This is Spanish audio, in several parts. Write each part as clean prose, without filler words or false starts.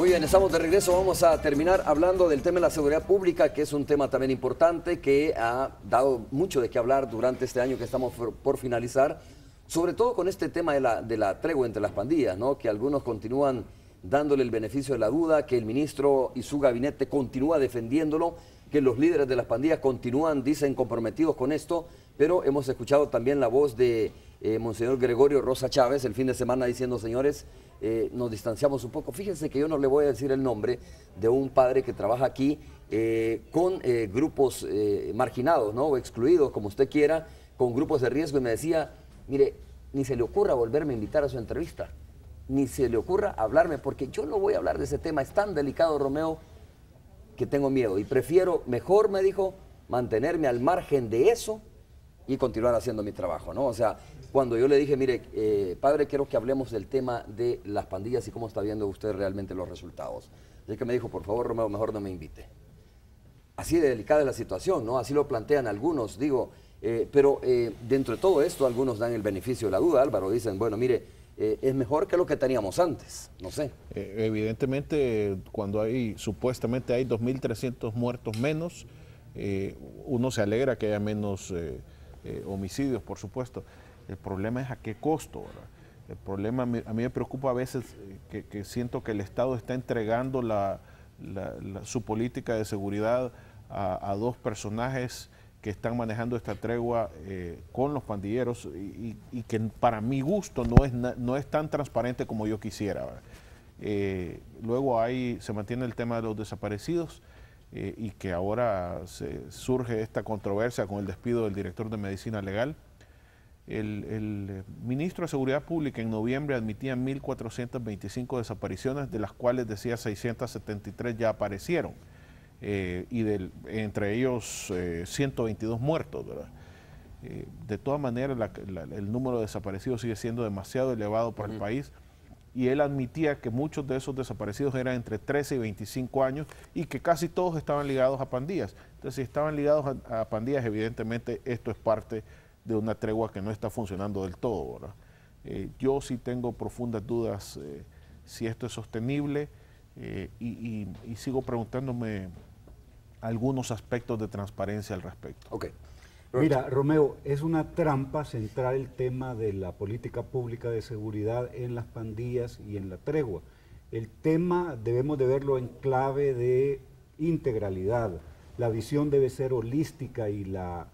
Muy bien, estamos de regreso. Vamos a terminar hablando del tema de la seguridad pública, que es un tema también importante, que ha dado mucho de qué hablar durante este año que estamos por finalizar, sobre todo con este tema de la tregua entre las pandillas, ¿no? Que algunos continúan dándole el beneficio de la duda, que el ministro y su gabinete continúa defendiéndolo, que los líderes de las pandillas continúan, dicen, comprometidos con esto, pero hemos escuchado también la voz de Monseñor Gregorio Rosa Chávez el fin de semana diciendo, señores, nos distanciamos un poco. Fíjense que yo no le voy a decir el nombre de un padre que trabaja aquí con grupos marginados, ¿no? O excluidos, como usted quiera, con grupos de riesgo, y me decía, mire, ni se le ocurra volverme a invitar a su entrevista, ni se le ocurra hablarme, porque yo no voy a hablar de ese tema, es tan delicado, Romeo, que tengo miedo, y prefiero, mejor, me dijo, mantenerme al margen de eso y continuar haciendo mi trabajo, ¿no? O sea, cuando yo le dije, mire, padre, quiero que hablemos del tema de las pandillas y cómo está viendo usted realmente los resultados. Así que me dijo, por favor, Romeo, mejor no me invite. Así de delicada es la situación, ¿no? Así lo plantean algunos, digo, pero dentro de todo esto, algunos dan el beneficio de la duda, Álvaro, dicen, bueno, mire, es mejor que lo que teníamos antes, no sé. Evidentemente, cuando supuestamente hay 2.300 muertos menos, uno se alegra que haya menos homicidios, por supuesto. El problema es a qué costo, ¿verdad? El problema, a mí me preocupa a veces que siento que el Estado está entregando su política de seguridad a dos personajes que están manejando esta tregua con los pandilleros y que para mi gusto no es tan transparente como yo quisiera, ¿verdad? Luego se mantiene el tema de los desaparecidos y que ahora surge esta controversia con el despido del director de Medicina Legal. El ministro de Seguridad Pública en noviembre admitía 1.425 desapariciones, de las cuales decía 673 ya aparecieron, y entre ellos 122 muertos, ¿verdad? De todas maneras, el número de desaparecidos sigue siendo demasiado elevado para el país, y él admitía que muchos de esos desaparecidos eran entre 13 y 25 años y que casi todos estaban ligados a pandillas. Entonces, si estaban ligados a pandillas, evidentemente esto es parte de una tregua que no está funcionando del todo, ¿verdad? Yo sí tengo profundas dudas si esto es sostenible y sigo preguntándome algunos aspectos de transparencia al respecto. Okay. Mira, Romeo, es una trampa centrar el tema de la política pública de seguridad en las pandillas y en la tregua. El tema debemos de verlo en clave de integralidad. La visión debe ser holística y la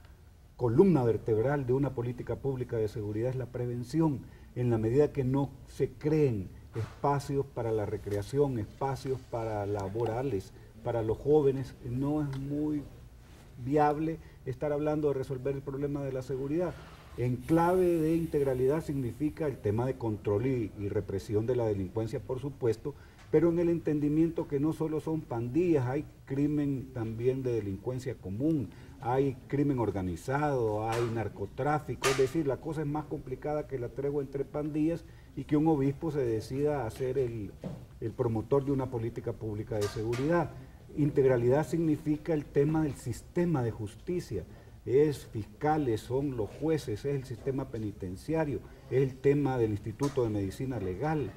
columna vertebral de una política pública de seguridad es la prevención, en la medida que no se creen espacios para la recreación, espacios para laborales, para los jóvenes, no es muy viable estar hablando de resolver el problema de la seguridad. En clave de integralidad significa el tema de control y represión de la delincuencia, por supuesto, pero en el entendimiento que no solo son pandillas, hay crimen también de delincuencia común, hay crimen organizado, hay narcotráfico, es decir, la cosa es más complicada que la tregua entre pandillas y que un obispo se decida a ser el promotor de una política pública de seguridad. Integralidad significa el tema del sistema de justicia, es fiscales, son los jueces, es el sistema penitenciario, es el tema del Instituto de Medicina Legal.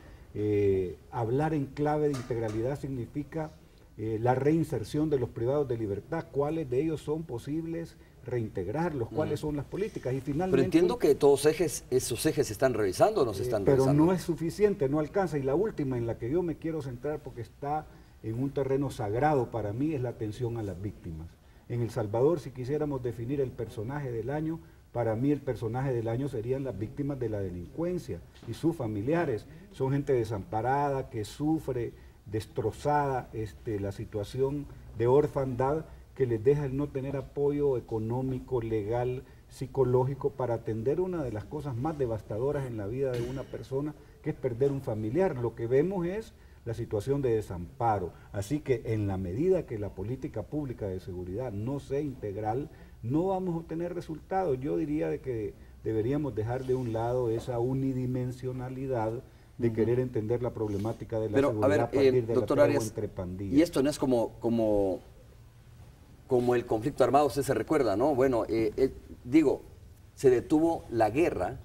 Hablar en clave de integralidad significa la reinserción de los privados de libertad, cuáles de ellos son posibles reintegrarlos, cuáles son las políticas y finalmente... Pero entiendo que todos esos ejes se están revisando o no se están revisando. Pero no es suficiente, no alcanza. Y la última en la que yo me quiero centrar porque está en un terreno sagrado para mí es la atención a las víctimas. En El Salvador, si quisiéramos definir el personaje del año, para mí el personaje del año serían las víctimas de la delincuencia y sus familiares. Son gente desamparada que sufre, destrozada, la situación de orfandad que les deja el no tener apoyo económico, legal, psicológico para atender una de las cosas más devastadoras en la vida de una persona, que es perder un familiar. Lo que vemos es la situación de desamparo. Así que en la medida que la política pública de seguridad no sea integral, no vamos a obtener resultados. Yo diría de que deberíamos dejar de un lado esa unidimensionalidad de querer entender la problemática de la seguridad a partir de doctor la tregua Arias, entre pandillas. Y esto no es como el conflicto armado, usted se recuerda, ¿no? Bueno, digo, se detuvo la guerra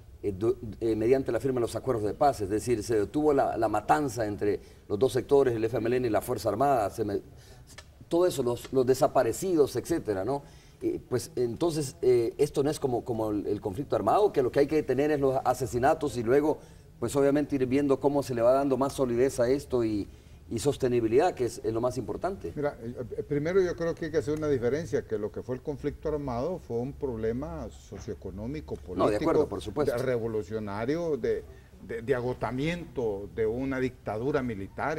mediante la firma de los acuerdos de paz, es decir, se detuvo la matanza entre los dos sectores, el FMLN y la Fuerza Armada, todo eso, los desaparecidos, etcétera, ¿no? Pues entonces esto no es como el conflicto armado, que lo que hay que detener es los asesinatos y luego, pues obviamente ir viendo cómo se le va dando más solidez a esto y sostenibilidad, que es lo más importante. Mira, primero yo creo que hay que hacer una diferencia, que lo que fue el conflicto armado fue un problema socioeconómico, político, no, de acuerdo, por supuesto, revolucionario, de agotamiento de una dictadura militar.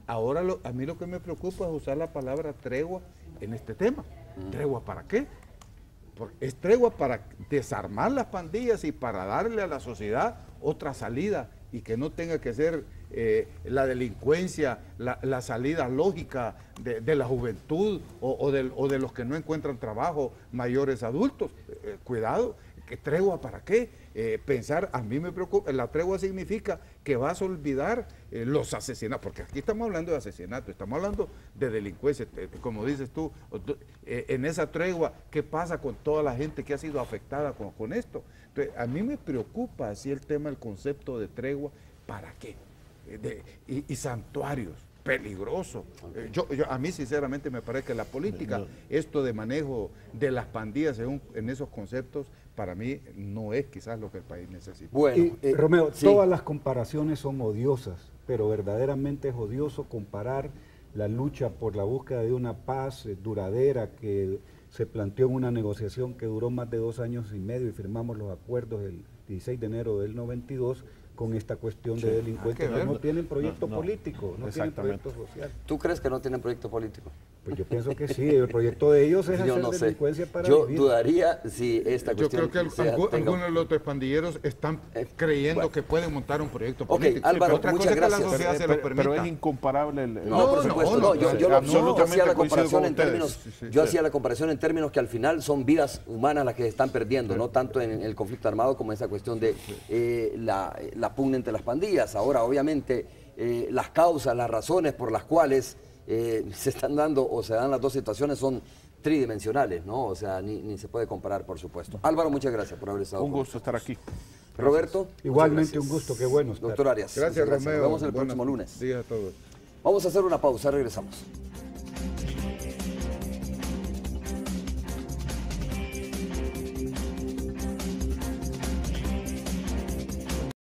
Ahora a mí lo que me preocupa es usar la palabra tregua en este tema. ¿Tregua para qué? Porque es tregua para desarmar las pandillas y para darle a la sociedad otra salida y que no tenga que ser la delincuencia, la salida lógica de la juventud o de los que no encuentran trabajo, mayores adultos. Cuidado, ¿qué tregua para qué? Pensar, a mí me preocupa, la tregua significa que vas a olvidar los asesinatos, porque aquí estamos hablando de asesinato, estamos hablando de delincuencia, como dices tú, en esa tregua, ¿qué pasa con toda la gente que ha sido afectada con esto? Entonces, a mí me preocupa así el tema, el concepto de tregua, ¿para qué? Y santuarios, peligroso. A mí sinceramente me parece que la política, esto de manejo de las pandillas en esos conceptos, para mí no es quizás lo que el país necesita. Bueno, Romeo, sí, todas las comparaciones son odiosas, pero verdaderamente es odioso comparar la lucha por la búsqueda de una paz duradera que se planteó en una negociación que duró más de 2 años y medio y firmamos los acuerdos el 16 de enero del 92 con esta cuestión de delincuencia. No tienen proyecto político, no tienen proyecto social. ¿Tú crees que no tienen proyecto político? Pues yo pienso que sí, el proyecto de ellos es hacer delincuencia para Yo vivir. dudaría si esta cuestión... Yo creo que algunos de los pandilleros están creyendo que pueden montar un proyecto político. Álvaro, Otra muchas cosa gracias. Es que la sociedad se lo permita. Pero es incomparable. No, por supuesto, yo hacía la comparación en términos, yo hacía la comparación en términos que al final son vidas humanas las que se están perdiendo, no tanto en el conflicto armado como esa cuestión de la pugna entre las pandillas. Ahora, obviamente, las causas, las razones por las cuales se están dando o se dan las dos situaciones son tridimensionales, ¿no? O sea, ni se puede comparar, por supuesto. Álvaro, muchas gracias por haber estado. Un gusto estar aquí. Roberto. Igualmente un gusto, qué bueno. Doctor Arias. Gracias, Romeo. Nos vemos el próximo lunes. Días a todos. Vamos a hacer una pausa, regresamos.